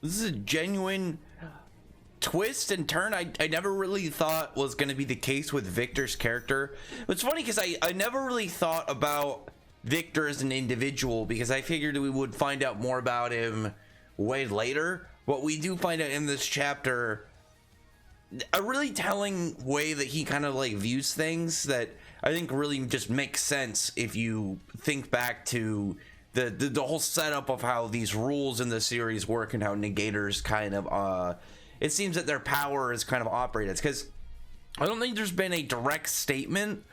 this is a genuine twist and turn I never really thought was going to be the case with Victor's character. It's funny because I never really thought about Victor as an individual, because I figured we would find out more about him way later. But we do find out in this chapter a really telling way that he kind of like views things that I think really just makes sense if you think back to the whole setup of how these rules in the series work and how negators kind of it seems that their power is kind of operated. Because I don't think there's been a direct statement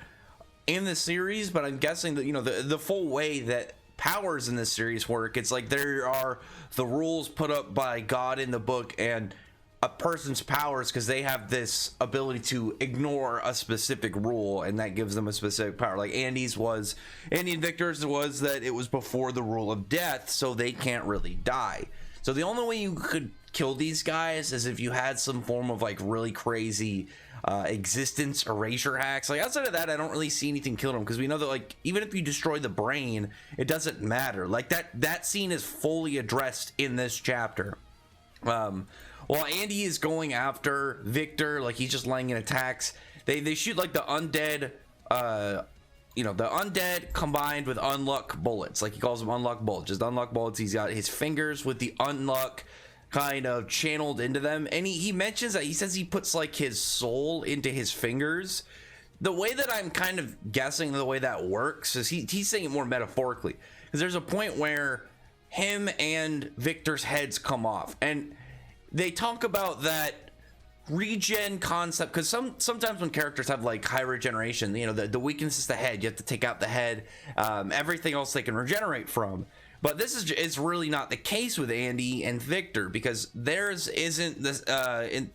in the series, but I'm guessing that, you know, the full way that powers in this series work, it's like there are the rules put up by God in the book and a person's powers, because they have this ability to ignore a specific rule, and that gives them a specific power. Like Andy and Victor's was that it was before the rule of death, so they can't really die. So the only way you could kill these guys is if you had some form of like really crazy existence erasure hacks. Like outside of that, I don't really see anything killing them, because we know that like even if you destroy the brain, it doesn't matter. Like that scene is fully addressed in this chapter. While Andy is going after Victor, like he's just laying in attacks, they shoot like the undead you know, the undead combined with unluck bullets. Like he calls them unluck bullets, just unluck bullets. He's got his fingers with the unluck kind of channeled into them, and he mentions that he says he puts like his soul into his fingers. The way that I'm kind of guessing the way that works is he's saying it more metaphorically, because there's a point where him and Victor's heads come off, and they talk about that regen concept, because sometimes when characters have like high regeneration, you know, the weakness is the head. You have to take out the head. Everything else they can regenerate from. But this is really not the case with Andy and Victor, because theirs isn't this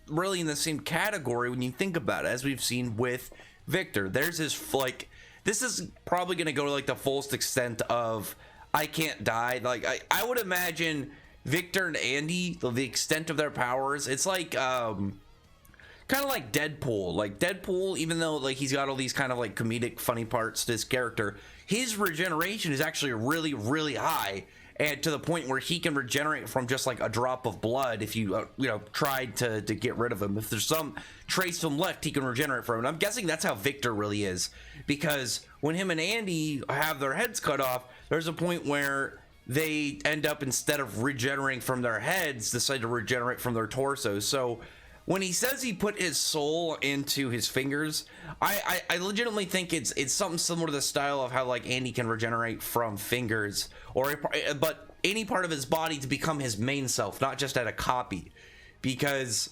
really in the same category when you think about it, as we've seen with Victor. Theirs is like, this is probably going to go to like the fullest extent of I can't die. Like I would imagine Victor and Andy, the extent of their powers, it's like kind of like Deadpool. Like Deadpool, even though like he's got all these kind of like comedic funny parts to his character, his regeneration is actually really, really high, and to the point where he can regenerate from just like a drop of blood. If you you know, tried to get rid of him, if there's some trace of him left, he can regenerate from it. And I'm guessing that's how Victor really is, because when him and Andy have their heads cut off, there's a point where they end up, instead of regenerating from their heads, decide to regenerate from their torsos. So when he says he put his soul into his fingers, I legitimately think it's something similar to the style of how like Andy can regenerate from fingers, but any part of his body to become his main self, not just at a copy. Because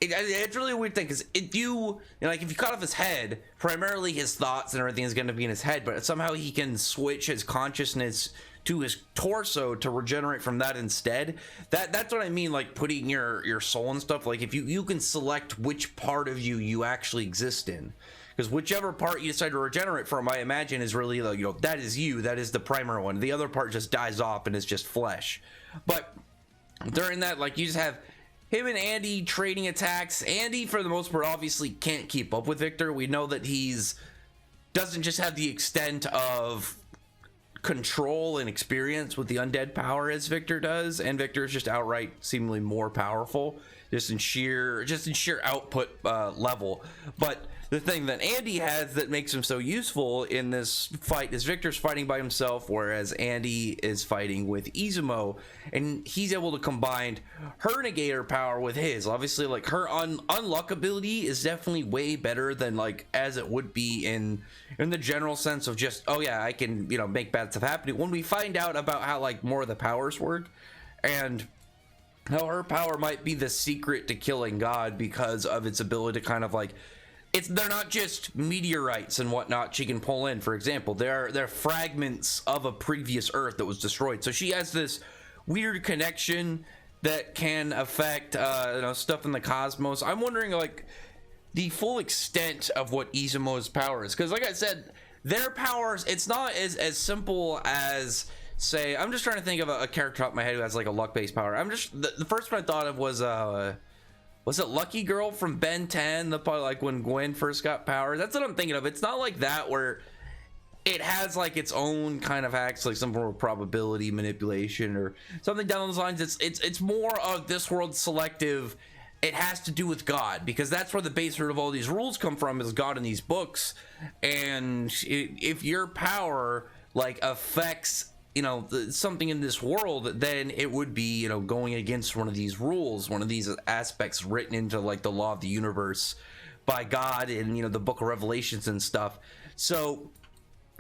it's really a weird thing, because if you know, like if you cut off his head, primarily his thoughts and everything is going to be in his head, but somehow he can switch his consciousness to his torso to regenerate from that instead. That's what I mean, like putting your soul and stuff. Like if you can select which part of you actually exist in, because whichever part you decide to regenerate from, I imagine, is really like, you know, that is you, that is the primary one. The other part just dies off and is just flesh. But during that, like, you just have him and Andy trading attacks. Andy, for the most part, obviously can't keep up with Victor. We know that he's doesn't just have the extent of control and experience with the undead power as Victor does, and Victor is just outright seemingly more powerful, just in sheer output level. But the thing that Andy has that makes him so useful in this fight is Victor's fighting by himself, whereas Andy is fighting with Izumo, and he's able to combine her negator power with his. Obviously, like, her unluck ability is definitely way better than like as it would be in the general sense of just, oh yeah, I can, you know, make bad stuff happen. When we find out about how like more of the powers work, and how her power might be the secret to killing God because of its ability to kind of like, they're not just meteorites and whatnot she can pull in. For example, they're fragments of a previous Earth that was destroyed. So she has this weird connection that can affect you know, stuff in the cosmos. I'm wondering like the full extent of what Izumo's power is, because like I said, their powers, it's not as simple as, say, I'm just trying to think of a character off my head who has like a luck-based power. I'm just the first one I thought of was it Lucky Girl from Ben 10? The part like when Gwen first got power. That's what I'm thinking of. It's not like that where it has like its own kind of hacks, like some form of probability manipulation or something down those lines. It's more of this world selective. It has to do with God, because that's where the base root of all these rules come from, is God in these books. And if your power like affects, you know, something in this world, then it would be, you know, going against one of these rules, one of these aspects written into like the law of the universe by God and, you know, the book of Revelations and stuff. So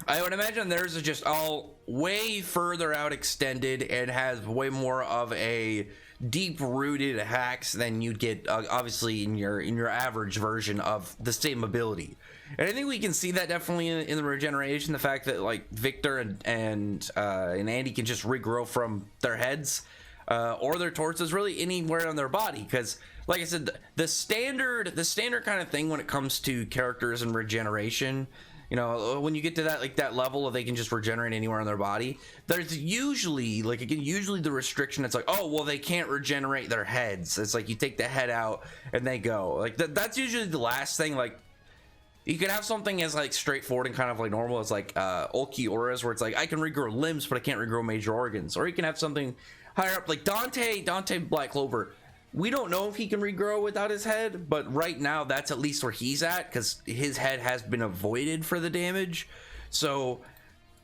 I would imagine theirs is just all way further out extended and has way more of a deep-rooted hacks than you'd get obviously in your average version of the same ability. And I think we can see that definitely in the regeneration, the fact that like Victor and Andy can just regrow from their heads or their torsos, really anywhere on their body, because like I said, the standard kind of thing when it comes to characters and regeneration, you know, when you get to that like that level of they can just regenerate anywhere on their body, there's usually like, again, usually the restriction, it's like, oh well, they can't regenerate their heads. It's like you take the head out and they go like that's usually the last thing. Like you can have something as like straightforward and kind of like normal as like Ulki auras, where it's like I can regrow limbs but I can't regrow major organs. Or you can have something higher up like Dante Black Clover. We don't know if he can regrow without his head, but right now that's at least where he's at, because his head has been avoided for the damage. So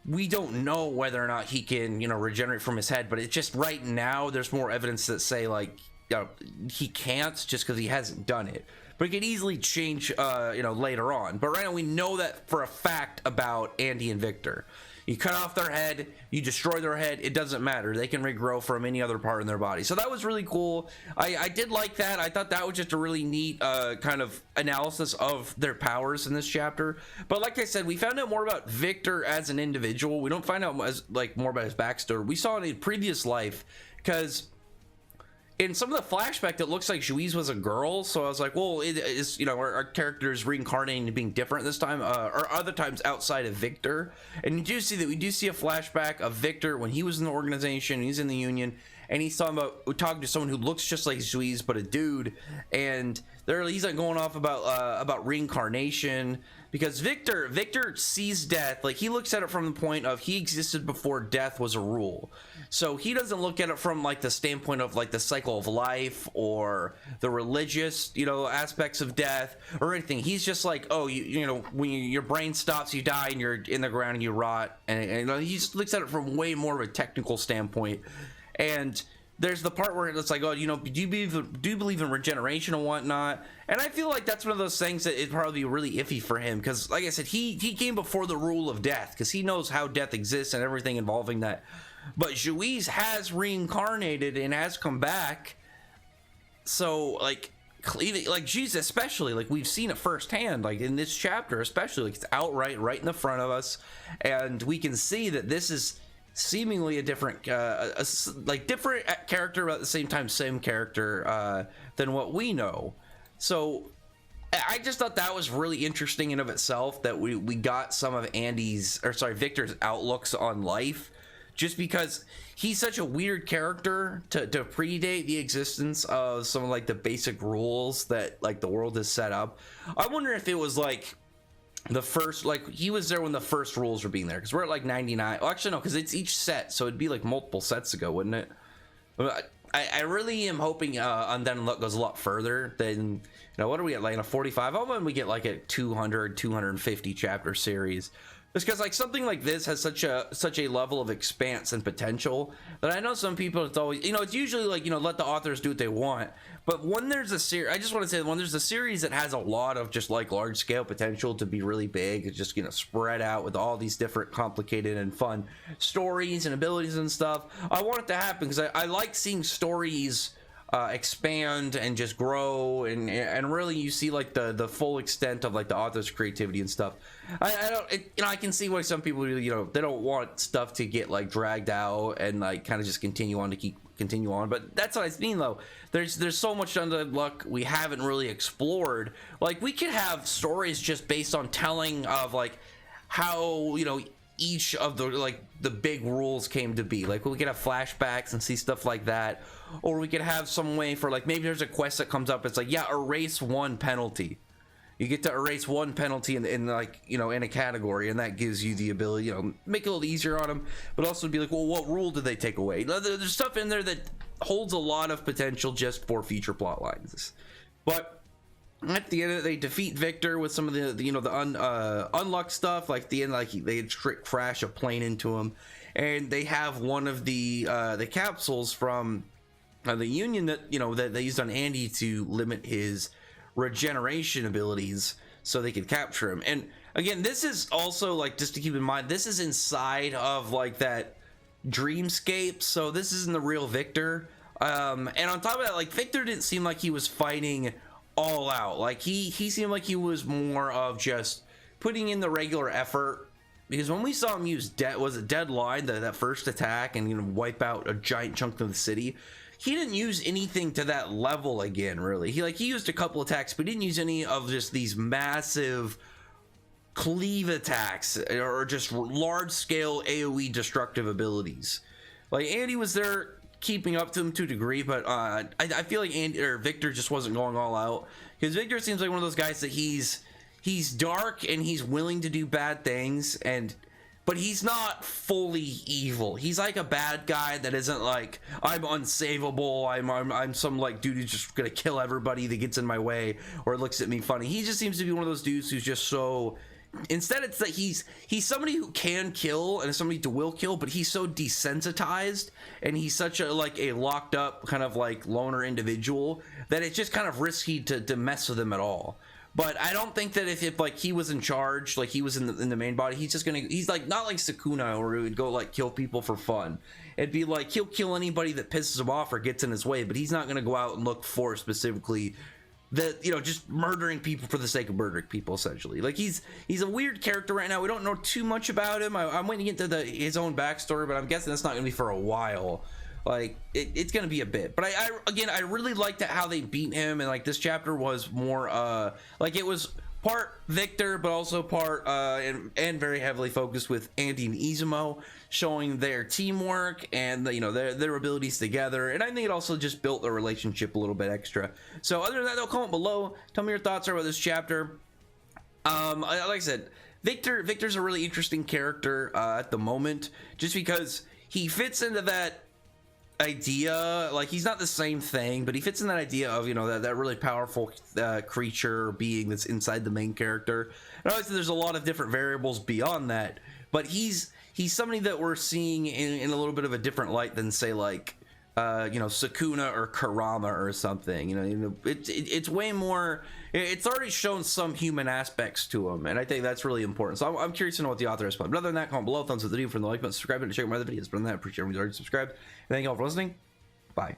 we don't know whether or not he can, you know, regenerate from his head. But it's just right now there's more evidence that say like, you know, he can't, just because he hasn't done it. But it could easily change, you know, later on. But right now we know that for a fact about Andy and Victor. You cut off their head, you destroy their head, it doesn't matter. They can regrow from any other part in their body. So that was really cool. I did like that. I thought that was just a really neat kind of analysis of their powers in this chapter. But like I said, we found out more about Victor as an individual. We don't find out as, like, more about his backstory. We saw in a previous life, because in some of the flashback, it looks like Juiz was a girl, so I was like, well, it is, you know, our characters reincarnating and being different this time, or other times outside of Victor. And you do see that we do see a flashback of Victor when he was in the organization, he's in the Union, and he's talking to someone who looks just like Juiz, but a dude, and he's like going off about reincarnation, because Victor sees death, like he looks at it from the point of he existed before death was a rule. So he doesn't look at it from like the standpoint of like the cycle of life or the religious, you know, aspects of death or anything. He's just like, oh, you know, when your brain stops, you die and you're in the ground and you rot. And he just looks at it from way more of a technical standpoint. And there's the part where it's like, oh, you know, do you believe in regeneration and whatnot? And I feel like that's one of those things that it'd probably be really iffy for him, because like I said, he came before the rule of death, because he knows how death exists and everything involving that. But Juiz has reincarnated and has come back. So like Juiz especially, like we've seen it firsthand, like in this chapter especially, like it's outright right in the front of us, and we can see that this is seemingly a different different character, but at the same time same character than what we know. So I just thought that was really interesting in of itself, that we got some of Victor's outlooks on life, just because he's such a weird character to predate the existence of some of like the basic rules that like the world has set up. I wonder if it was like the first, like he was there when the first rules were being there, because we're at like 99. Well, actually no, because it's each set, so it'd be like multiple sets ago, wouldn't it? I really am hoping Undead Unluck goes a lot further than, you know, what are we at, like a 45? I'm hoping we get like a 250 chapter series. It's because like something like this has such a level of expanse and potential that I know some people, it's always, you know, it's usually like, you know, let the authors do what they want. But when there's a series, I just want to say, when there's a series that has a lot of just like large scale potential to be really big, it's just, you know, spread out with all these different complicated and fun stories and abilities and stuff, I want it to happen, because I like seeing stories expand and just grow, and really you see like the full extent of like the author's creativity and stuff. I can see why some people, you know, they don't want stuff to get like dragged out and like kind of just continue on, but that's what I mean though. There's so much Undead Unluck we haven't really explored. Like we could have stories just based on telling of like how, you know, each of the like the big rules came to be. Like we could have flashbacks and see stuff like that, or we could have some way for like, maybe there's a quest that comes up, it's like, yeah, erase one penalty, you get to erase one penalty in like, you know, in a category, and that gives you the ability, you know, make it a little easier on them, but also be like, well, what rule did they take away? There's stuff in there that holds a lot of potential just for future plot lines. But at the end, they defeat Victor with some of the you know, the unluck stuff, like the end, like they crash a plane into him, and they have one of the capsules from the Union that, you know, that they used on Andy to limit his regeneration abilities so they could capture him. And again, this is also, like, just to keep in mind, this is inside of like that dreamscape, so this isn't the real Victor. And on top of that, like, Victor didn't seem like he was fighting all out. Like, he seemed like he was more of just putting in the regular effort, because when we saw him use Deadline, that first attack, and, you know, wipe out a giant chunk of the city, he didn't use anything to that level again, really. He used a couple attacks, but he didn't use any of just these massive cleave attacks or just large scale AoE destructive abilities. Like, Andy was there keeping up to him to a degree, but I feel like Victor just wasn't going all out, because Victor seems like one of those guys that he's dark and he's willing to do bad things, but he's not fully evil. He's like a bad guy that isn't like, I'm unsavable, I'm some like dude who's just gonna kill everybody that gets in my way or looks at me funny. He just seems to be one of those dudes who's just so, instead it's that he's somebody who can kill and somebody who will kill, but he's so desensitized and he's such a like a locked up kind of like loner individual that it's just kind of risky to mess with him at all. But I don't think that if like he was in charge, like he was in the main body, he's like not like Sukuna, where he would go like kill people for fun. It'd be like he'll kill anybody that pisses him off or gets in his way, but he's not gonna go out and look for specifically that, you know, just murdering people for the sake of murdering people, essentially. Like he's a weird character right now. We don't know too much about him. I'm waiting to get to his own backstory, but I'm guessing that's not gonna be for a while. Like it's gonna be a bit, but I really liked how they beat him, and like this chapter was more like it was part Victor, but also part and very heavily focused with Andy and Izumo, showing their teamwork and you know their abilities together. And I think it also just built their relationship a little bit extra. So other than that, though, comment below, tell me your thoughts about this chapter. Like I said, Victor's a really interesting character at the moment, just because he fits into that idea. Like, he's not the same thing, but he fits in that idea of, you know, that really powerful creature or being that's inside the main character. And obviously there's a lot of different variables beyond that, but he's somebody that we're seeing in a little bit of a different light than, say, like you know, Sukuna or Kurama or something. You know, it's way more. It's already shown some human aspects to him, and I think that's really important. So I'm curious to know what the author has planned. But other than that, comment below, thumbs up the video from the like button, subscribe, and check out my other videos. But other than that, I appreciate everyone who's already subscribed. And thank you all for listening. Bye.